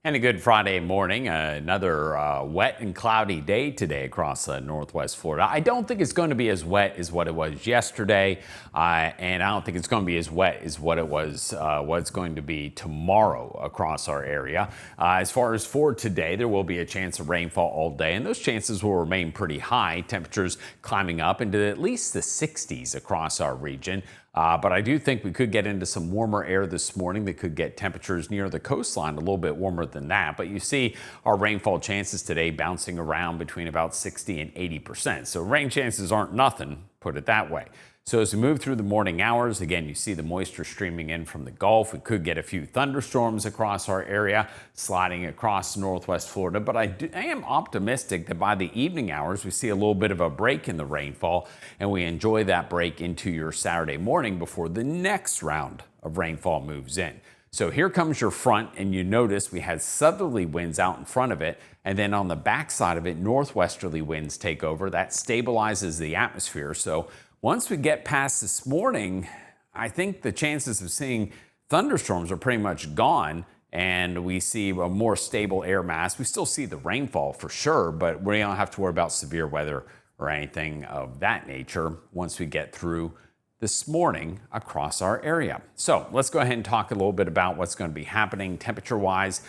And a good Friday morning, another wet and cloudy day today across northwest Florida. I don't think it's going to be as wet as what it was yesterday, and I don't think it's going to be as wet as what it's going to be tomorrow across our area. As far as for today, there will be a chance of rainfall all day, and those chances will remain pretty high. Temperatures climbing up into at least the 60s across our region. But I do think we could get into some warmer air this morning that could get temperatures near the coastline a little bit warmer than that. But you see our rainfall chances today bouncing around between about 60 and 80%. So rain chances aren't nothing, put it that way. So as we move through the morning hours, again, you see the moisture streaming in from the Gulf. We could get a few thunderstorms across our area, sliding across northwest Florida. But I am optimistic that by the evening hours, we see a little bit of a break in the rainfall, and we enjoy that break into your Saturday morning before the next round of rainfall moves in. So here comes your front, and you notice we had southerly winds out in front of it, and then on the backside of it, northwesterly winds take over. That stabilizes the atmosphere. So once we get past this morning, I think the chances of seeing thunderstorms are pretty much gone, and we see a more stable air mass. We still see the rainfall for sure, but we don't have to worry about severe weather or anything of that nature once we get through this morning across our area. So let's go ahead and talk a little bit about what's going to be happening temperature-wise.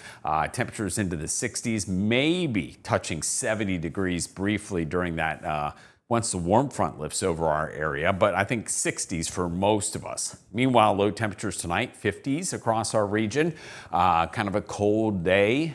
Temperatures into the 60s, maybe touching 70 degrees briefly during that once the warm front lifts over our area, but I think 60s for most of us. Meanwhile, low temperatures tonight, 50s across our region. Kind of a cold day.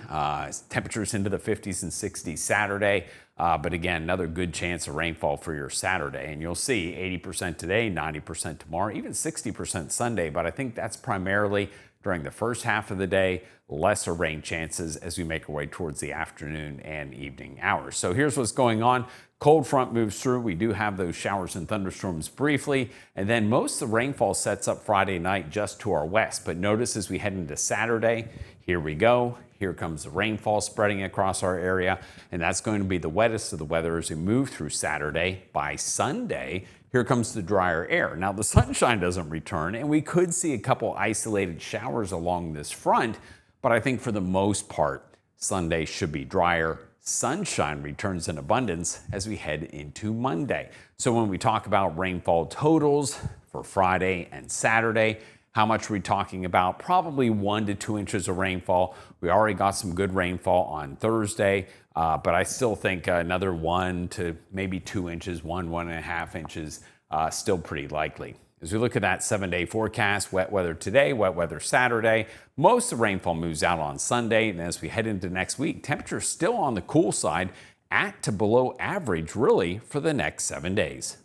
Temperatures into the 50s and 60s Saturday. But again, another good chance of rainfall for your Saturday. And you'll see 80% today, 90% tomorrow, even 60% Sunday. But I think that's primarily during the first half of the day, lesser rain chances as we make our way towards the afternoon and evening hours. So here's what's going on. Cold front moves through. We do have those showers and thunderstorms briefly, and then most of the rainfall sets up Friday night just to our west. But notice as we head into Saturday, here we go. Here comes the rainfall spreading across our area, and that's going to be the wettest of the weather as we move through Saturday. By Sunday, here comes the drier air. Now, the sunshine doesn't return, and we could see a couple isolated showers along this front, but I think for the most part, Sunday should be drier. Sunshine returns in abundance as we head into Monday. So when we talk about rainfall totals for Friday and Saturday, how much are we talking about? Probably 1 to 2 inches of rainfall. We already got some good rainfall on Thursday, but I still think another 1 to maybe 2 inches, 1.5 inches, still pretty likely. As we look at that 7-day forecast, wet weather today, wet weather Saturday. Most of the rainfall moves out on Sunday. And as we head into next week, temperatures still on the cool side at to below average really for the next 7 days.